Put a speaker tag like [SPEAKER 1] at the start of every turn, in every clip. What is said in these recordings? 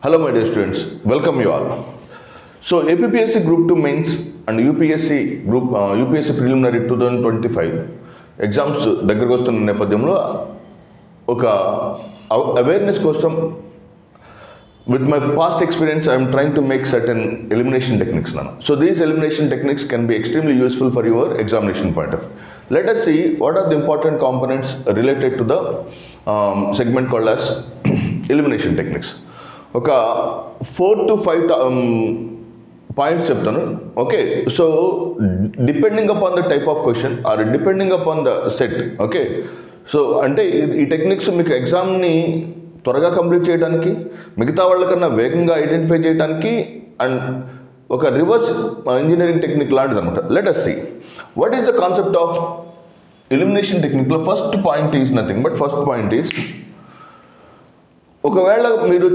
[SPEAKER 1] Hello my dear students, welcome you all. So APPSC Group 2 Mains and UPSC Preliminary 2025 exams దగ్గరకు వస్తున్న నేపథ్యంలో ఒక awareness కోసం with my past experience I am trying to make certain elimination techniques now. So these elimination techniques can be extremely useful for your examination point of view. Let us see what are the important components related to the segment called as elimination techniques. ఒక 4 to 5 points చెప్తాను. Okay, so depending upon the type of question or depending upon the set. Okay, so అంటే ఈ techniques మీకు ఎగ్జామ్ని త్వరగా complete చేయడానికి, మిగతా వాళ్ళకన్నా వేగంగా ఐడెంటిఫై చేయడానికి అండ్ ఒక రివర్స్ ఇంజనీరింగ్ టెక్నిక్ లాంటిది అనమాట. Let us see what is the concept of elimination టెక్నిక్లో. First point is nothing but ఒకవేళ మీరు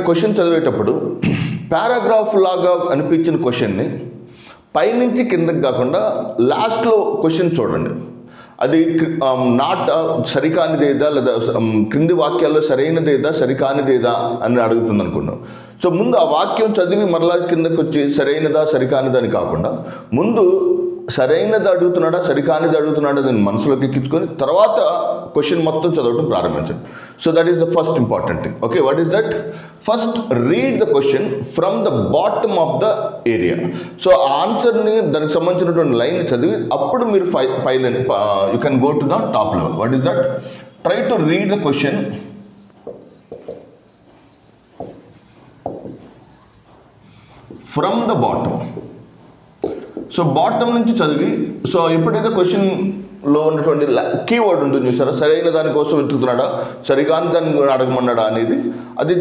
[SPEAKER 1] క్వశ్చన్ చదివేటప్పుడు పారాగ్రాఫ్ లాగా అనిపించిన క్వశ్చన్ని పైనుంచి కిందకి కాకుండా లాస్ట్లో క్వశ్చన్ చూడండి. అది సరికానిదేదా లేదా క్రింది వాక్యాల్లో సరైనదేదా సరికానిదేదా అని అడుగుతుంది అనుకున్నాం. సో ముందు ఆ వాక్యం చదివి మరలా కిందకి వచ్చి సరైనదా సరికానిదా అని కాకుండా ముందు సరైనది అడుగుతున్నాడా సరికానిది అడుగుతున్నాడా అని మనసులోకి ఎక్కించుకొని తర్వాత క్వశ్చన్ మొత్తం చదవడం ప్రారంభించండి. So that is the first important thing. Okay, what is that? First read the question from the bottom of the area. So ఆ ఆన్సర్ని దానికి సంబంధించినటువంటి లైన్ చదివి అప్పుడు మీరు పై line you can go to the top level. What is that? Try to read the question from the bottom. So bottom నుంచి చదివి, సో ఎప్పుడైతే క్వశ్చన్లో ఉన్నటువంటి కీవర్డ్ ఉంటుంది చూసారా, సరైన దానికోసం వెతుకుతున్నాడా సరికాని దాన్ని అడగమన్నాడా అనేది, అది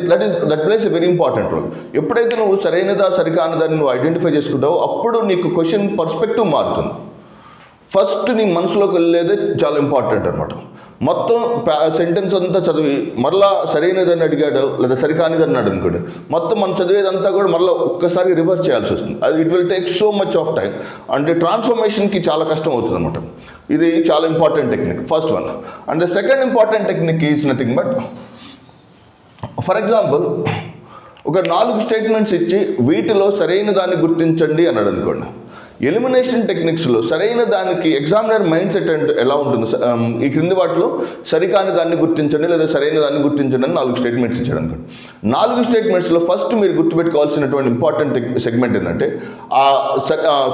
[SPEAKER 1] that plays a very important role. ఎప్పుడైతే నువ్వు సరైనదా సరికాని దాన్ని నువ్వు ఐడెంటిఫై చేసుకుంటావో అప్పుడు నీకు క్వశ్చన్ పర్స్పెక్టివ్ మారుతుంది. ఫస్ట్ నీ మనసులోకి వెళ్ళేదే చాలా ఇంపార్టెంట్ అనమాట. మొత్తం సెంటెన్స్ అంతా చదివి మరలా సరైనదని అడిగాడు లేదా సరికానిదని అనుకోండి, మొత్తం మనం చదివేదంతా కూడా మరలా ఒక్కసారి రివర్స్ చేయాల్సి వస్తుంది. అది it will take so much of time అంటే ట్రాన్స్ఫర్మేషన్కి చాలా కష్టం అవుతుంది అనమాట. ఇది చాలా important technique, first one. And the second important technique is nothing but, for example ఒక 4 స్టేట్మెంట్స్ ఇచ్చి వీటిలో సరైన దాన్ని గుర్తించండి అన్నాడు అనుకోండి. ఎలిమినేషన్ టెక్నిక్స్లో సరైన దానికి ఎగ్జామినర్ మైండ్ సెట్ అంటే ఎలా ఉంటుంది, ఈ క్రింది వాటిలో సరికాని దాన్ని గుర్తించండి లేదా సరైన దాన్ని గుర్తించండి అని 4 స్టేట్మెంట్స్ ఇచ్చాడు అనుకోండి. 4 స్టేట్మెంట్స్లో ఫస్ట్ మీరు గుర్తుపెట్టుకోవాల్సినటువంటి ఇంపార్టెంట్ సెగ్మెంట్ ఏంటంటే, ఆ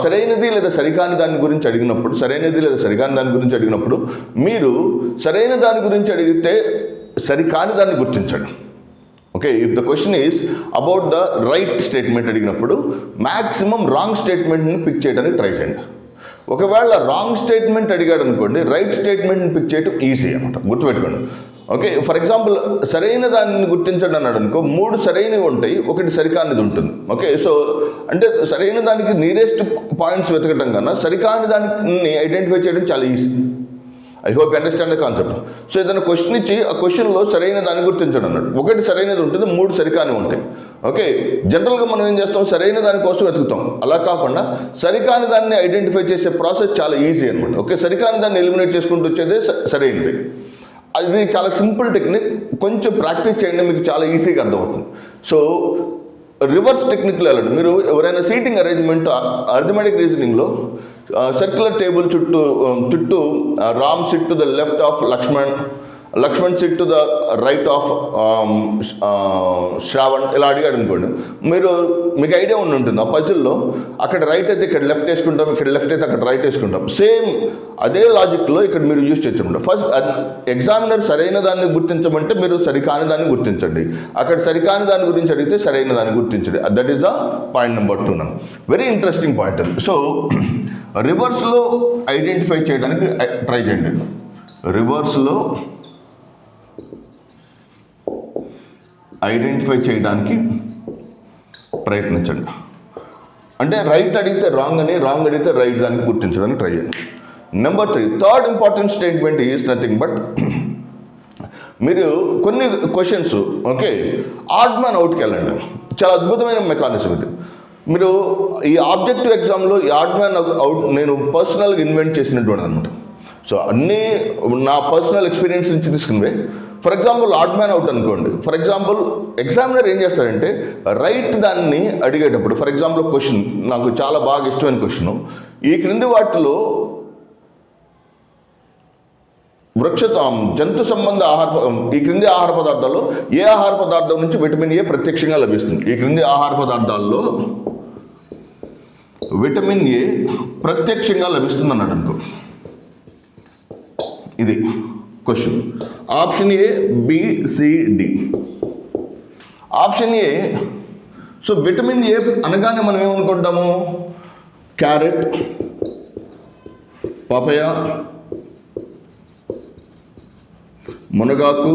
[SPEAKER 1] సరైనది లేదా సరికాని దాని గురించి అడిగినప్పుడు, సరైనది లేదా సరికాని దాని గురించి అడిగినప్పుడు మీరు సరైన దాని గురించి అడిగితే సరికాని దాన్ని గుర్తించండి. Okay, if the question is about the right statement అడిగినప్పుడు మ్యాక్సిమం రాంగ్ స్టేట్మెంట్ని పిక్ చేయడానికి ట్రై చేయండి. ఒకవేళ రాంగ్ స్టేట్మెంట్ అడిగాడు అనుకోండి, రైట్ స్టేట్మెంట్ని పిక్ చేయడం ఈజీ అనమాట, గుర్తుపెట్టుకోండి. ఓకే, ఫర్ ఎగ్జాంపుల్ సరైన దాన్ని గుర్తించండి అన్నాడు అనుకో, 3 సరైనవి ఉంటాయి, 1 సరికానిది ఉంటుంది. ఓకే, సో అంటే సరైన దానికి నియరెస్ట్ పాయింట్స్ వెతకటం కన్నా సరికాని దాన్ని ఐడెంటిఫై చేయడం చాలా easy. I hope you understand the concept. So ఏదైనా క్వశ్చన్ ఇచ్చి ఆ క్వశ్చన్లో సరైన దాన్ని గుర్తించడం అన్నాడు, 1 సరైనది ఉంటుంది, 3 సరికాని ఉంటాయి. ఓకే, జనరల్గా మనం ఏం చేస్తాం, సరైన దానికోసం వెతుకుతాం. అలా కాకుండా సరికాని దాన్ని ఐడెంటిఫై చేసే ప్రాసెస్ చాలా ఈజీ అనమాట. ఓకే, సరికాని దాన్ని ఎలిమినేట్ చేసుకుంటూ వచ్చేదే సరైనది. అది చాలా సింపుల్ టెక్నిక్, కొంచెం ప్రాక్టీస్ చేయండి, మీకు చాలా ఈజీగా అర్థమవుతుంది. సో రివర్స్ టెక్నిక్లో వెళ్ళండి. మీరు ఎవరైనా సీటింగ్ అరేంజ్మెంట్ అర్థమెటిక్ రీజనింగ్లో సర్క్యులర్ టేబుల్ చుట్టూ Ram sit to the left of Lakshman sit to the right of Shravan ఇలా అడిగాడు అనుకోండి, మీకు ఐడియా ఉంటుంది ఆ పజిల్లో అక్కడ రైట్ అయితే ఇక్కడ లెఫ్ట్ వేసుకుంటాం, ఇక్కడ లెఫ్ట్ అయితే అక్కడ రైట్ వేసుకుంటాం. సేమ్ అదే లాజిక్లో ఇక్కడ మీరు యూజ్ చేసుకుంటాం. ఫస్ట్ ఎగ్జామినర్ సరైన దాన్ని గుర్తించమంటే మీరు సరికాని దాన్ని గుర్తించండి, అక్కడ సరికాని దాని గురించి అడిగితే సరైన దాన్ని గుర్తించండి. That is the point number 2 నా వెరీ ఇంట్రెస్టింగ్ పాయింట్ అది. సో రివర్స్లో ఐడెంటిఫై చేయడానికి ట్రై చేయండి. రివర్స్లో ఐడెంటిఫై చేయడానికి ప్రయత్నించండి. అంటే రైట్ అడిగితే రాంగ్ అని, రాంగ్ అడిగితే రైట్ దానికి గుర్తించడానికి ట్రై చేయండి. Number 3, third important statement is nothing but, మీరు కొన్ని క్వశ్చన్స్ ఓకే ఆడ్ మ్యాన్ అవుట్కి వెళ్ళండి. చాలా అద్భుతమైన మెకానిజం ఇది. మీరు ఈ ఆబ్జెక్టివ్ ఎగ్జామ్లో ఈ ఆడ్ మ్యాన్ అవుట్ నేను పర్సనల్గా ఇన్వెంట్ చేసినటువంటి అనమాట. సో అన్నీ నా పర్సనల్ ఎక్స్పీరియన్స్ నుంచి తీసుకునివే. For example odd man out అనుకోండి. ఫర్ ఎగ్జాంపుల్ ఎగ్జామినర్ ఏం చేస్తాడంటే రైట్ దాన్ని అడిగేటప్పుడు, ఫర్ ఎగ్జాంపుల్ క్వశ్చన్ నాకు చాలా బాగా ఇష్టమైన క్వశ్చన్, ఈ క్రింది వాటిలో జంతు సంబంధ ఈ క్రింది ఆహార పదార్థాల్లో ఏ ఆహార పదార్థం నుంచి విటమిన్ ఏ ప్రత్యక్షంగా లభిస్తుంది? ఈ క్రింది ఆహార పదార్థాల్లో విటమిన్ ఏ ప్రత్యక్షంగా లభిస్తుంది అన్నాడు అనుకో. ఇది question. Option A, B, C, D. Option A. So vitamin A అనగానే మనం ఏమనుకుంటాము? క్యారెట్, పపాయ, మునగాకు,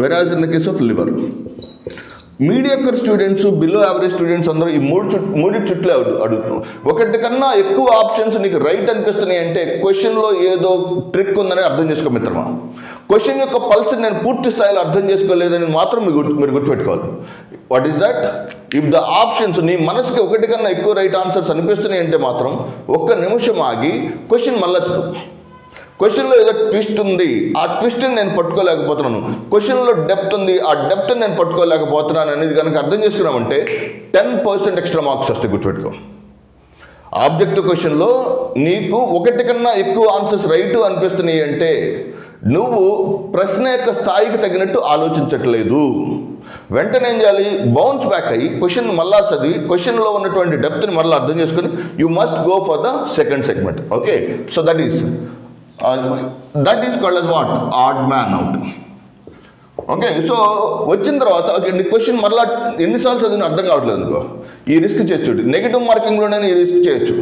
[SPEAKER 1] whereas in the case of liver. Mediocre students, below average students అందరూ ఈ మూడు చుట్లే అడుగుతున్నారు. ఒకటి కన్నా ఎక్కువ ఆప్షన్స్ నీకు రైట్ అనిపిస్తున్నాయి అంటే క్వశ్చన్లో ఏదో ట్రిక్ ఉందని అర్థం చేసుకో మిత్రమా. క్వశ్చన్ యొక్క పల్స్ నేను పూర్తి స్థాయిలో అర్థం చేసుకోలేదని మాత్రం మీరు గుర్తుపెట్టుకోవాలి. What is that? If the options నీ మనసుకి ఒకటి కన్నా ఎక్కువ రైట్ ఆన్సర్స్ అనిపిస్తున్నాయి అంటే మాత్రం ఒక్క నిమిషం ఆగి క్వశ్చన్ మళ్ళా చదువు. క్వశ్చన్లో ఏదో ట్విస్ట్ ఉంది, ఆ ట్విస్ట్ని నేను పట్టుకోలేకపోతున్నాను. క్వశ్చన్లో డెప్త్ ఉంది, ఆ డెప్త్ని నేను పట్టుకోలేకపోతున్నాను అనేది కనుక అర్థం చేసుకున్నామంటే 10% ఎక్స్ట్రా మార్క్స్ వస్తాయి. గుర్తుపెట్టుకో. ఆబ్జెక్టివ్ క్వశ్చన్లో నీకు ఒకటి కన్నా ఎక్కువ ఆన్సర్స్ రైట్ అనిపిస్తున్నాయి అంటే నువ్వు ప్రశ్న యొక్క స్థాయికి తగినట్టు ఆలోచించట్లేదు. వెంటనే ఏం చేయాలి? బౌన్స్ బ్యాక్ అయ్యి క్వశ్చన్ మళ్ళా చదివి క్వశ్చన్లో ఉన్నటువంటి డెప్త్ని మళ్ళీ అర్థం చేసుకుని you must go for the second segment. Okay, so that is called as what? Add man out. Okay, so వచ్చిన తర్వాత నీ క్వశ్చన్ మరలా ఎన్నిసార్లు చదివిన అర్థం కావట్లేదు అనుకో, ఈ రిస్క్ చేయొచ్చు. నెగిటివ్ మార్కింగ్లోనే ఈ రిస్క్ చేయొచ్చు.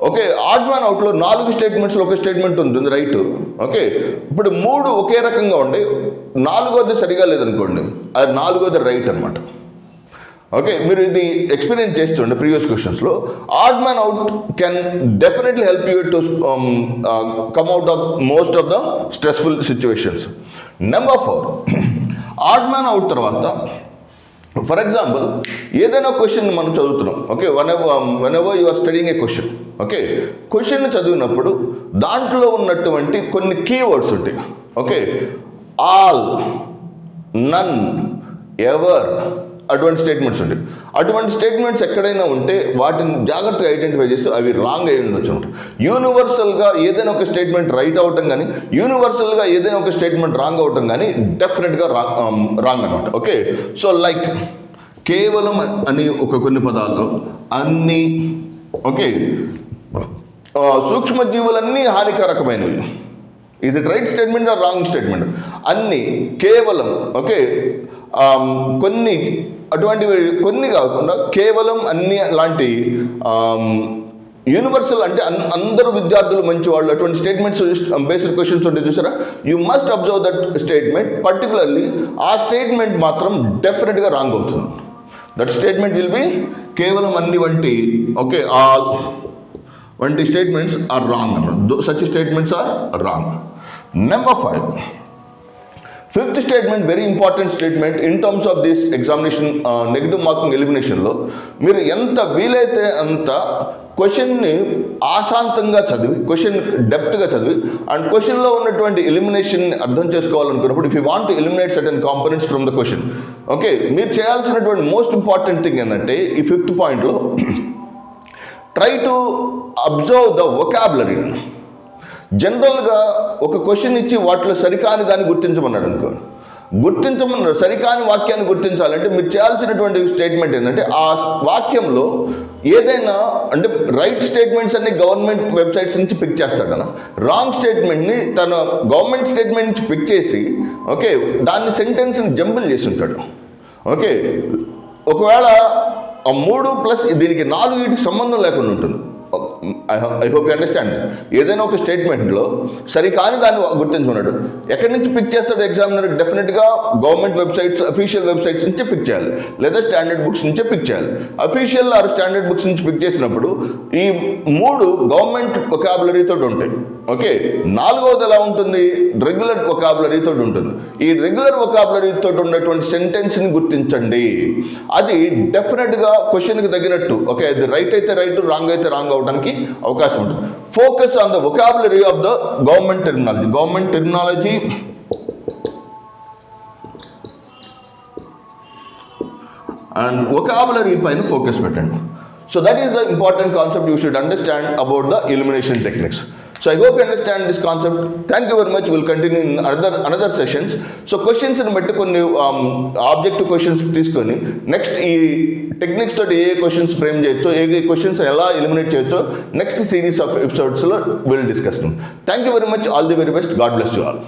[SPEAKER 1] ఓకే, ఆడ్ మ్యాన్ అవుట్లో 4 స్టేట్మెంట్స్లో ఒక స్టేట్మెంట్ ఉంటుంది రైట్. ఓకే, ఇప్పుడు 3 ఒకే రకంగా ఉండి 4వది సరిగా లేదనుకోండి, అది 4వది రైట్ అనమాట. ఓకే, మీరు ఇది ఎక్స్పీరియన్స్ చేస్తుండే ప్రీవియస్ క్వశ్చన్స్లో. Odd man out can definitely help you to come out of most of the stressful situations. Number 4, odd man out తర్వాత ఫర్ ఎగ్జాంపుల్ ఏదైనా క్వశ్చన్ మనం చదువుతున్నాం. Okay, whenever you are studying a question. Okay, question చదివినప్పుడు దాంట్లో ఉన్నటువంటి కొన్ని keywords ఉంటాయి. Okay, all, none, ever, అటువంటి స్టేట్మెంట్స్ ఉంటాయి. అటువంటి స్టేట్మెంట్స్ ఎక్కడైనా ఉంటే వాటిని జాగ్రత్తగా ఐడెంటిఫై చేసి అవి రాంగ్ అయి ఉండొచ్చు అనమాట. యూనివర్సల్గా ఏదైనా ఒక స్టేట్మెంట్ రైట్ అవటం కానీ యూనివర్సల్గా ఏదైనా ఒక స్టేట్మెంట్ రాంగ్ అవటం కానీ డెఫినెట్గా రాంగ్ అనమాట. ఓకే, సో లైక్ కేవలం అని కొన్ని పదాలు, అన్ని, ఓకే, సూక్ష్మజీవులన్నీ హానికారకమైనవి. Is it right statement or wrong statement? అన్ని, కేవలం, ఓకే, కొన్ని, అటువంటివి కొన్ని కాకుండా కేవలం, అన్ని లాంటి యూనివర్సల్ అంటే అందరూ విద్యార్థులు మంచి వాళ్ళు, అటువంటి స్టేట్మెంట్స్ బేస్డ్ క్వశ్చన్స్ ఉంటాయి చూసారా. You must observe that statement. Particularly ఆ స్టేట్మెంట్ మాత్రం డెఫినెట్గా రాంగ్ అవుతుంది. దట్ స్టేట్మెంట్ విల్ బి కేవలం, అన్ని వంటి, ఓకే, ఆల్ వంటి స్టేట్మెంట్స్ ఆర్ రాంగ్ అన్నమాట. Such statements are wrong. Number 5, fifth statement, very important statement in terms of this examination negative marking ఎలిమినేషన్లో. మీరు ఎంత వీలైతే అంత క్వశ్చన్ని ఆశాంతంగా చదివి, క్వశ్చన్ డెప్త్గా చదివి అండ్ క్వశ్చన్లో ఉన్నటువంటి ఎలిమినేషన్ని అర్థం చేసుకోవాలనుకున్నప్పుడు, if you want to eliminate certain components from the question, okay, మీరు చేయాల్సినటువంటి మోస్ట్ ఇంపార్టెంట్ థింగ్ ఏంటంటే ఈ 5th పాయింట్లో try to observe the vocabulary. జనరల్గా ఒక క్వశ్చన్ ఇచ్చి వాటిలో సరికాని దాన్ని గుర్తించమన్నాడు అనుకో, గుర్తించమన్నాడు. సరికాని వాక్యాన్ని గుర్తించాలంటే మీరు చేయాల్సినటువంటి స్టేట్మెంట్ ఏంటంటే ఆ వాక్యంలో ఏదైనా, అంటే రైట్ స్టేట్మెంట్స్ అన్ని గవర్నమెంట్ వెబ్సైట్స్ నుంచి పిక్ చేస్తాడన, రాంగ్ స్టేట్మెంట్ని తన గవర్నమెంట్ స్టేట్మెంట్ నుంచి పిక్ చేసి, ఓకే, దాన్ని సెంటెన్స్ని జంబుల్ చేసి ఉంటాడు. ఓకే, ఒకవేళ ఆ 3+ దీనికి 4 వీటికి సంబంధం లేకుండా ఉంటుంది. I hope you understand. ఏదైనా ఒక స్టేట్మెంట్లో సరికాని దాన్ని గుర్తించుకున్నాడు. ఎక్కడి నుంచి పిక్ చేస్తాడు ఎగ్జామినర్? డెఫినెట్గా గవర్నమెంట్ వెబ్సైట్స్, అఫీషియల్ వెబ్సైట్స్ నుంచే పిక్ చేయాలి, లేదా స్టాండర్డ్ బుక్స్ నుంచే పిక్ చేయాలి. అఫీషియల్ ఆర్ స్టాండర్డ్ బుక్స్ నుంచి పిక్ చేసినప్పుడు ఈ 3 గవర్నమెంట్ వొకాబులరీతో ఉంటాయి. ఓకే, 4వది ఎలా ఉంటుంది? రెగ్యులర్ వొకాబులరీతో ఉంటుంది. ఈ రెగ్యులర్ వొకాబులరీతో ఉన్నటువంటి సెంటెన్స్ని గుర్తించండి. అది డెఫినెట్గా క్వశ్చన్కి తగినట్టు, ఓకే, అది రైట్ అయితే రైట్, రాంగ్ అయితే రాంగ్ అవడానికి అవకాశం ఉంటుంది. Focus on the vocabulary of the government terminology and vocabulary పైన ఫోకస్ పెట్టండి. So that is the important concept you should understand about the elimination techniques. So I hope you understand this concept. Thank you very much. We'll continue in another sessions. So questions in బట్టి కొన్ని objective questions తీసుకొని next ఈ techniques తోటి ఏ questions frame చేయొచ్చో, ఏ questions ఎలా eliminate చేయొచ్చో నెక్స్ట్ సిరీస్ ఆఫ్ ఎపిసోడ్స్లో will discuss. Thank you very much. All the very best. God bless you all.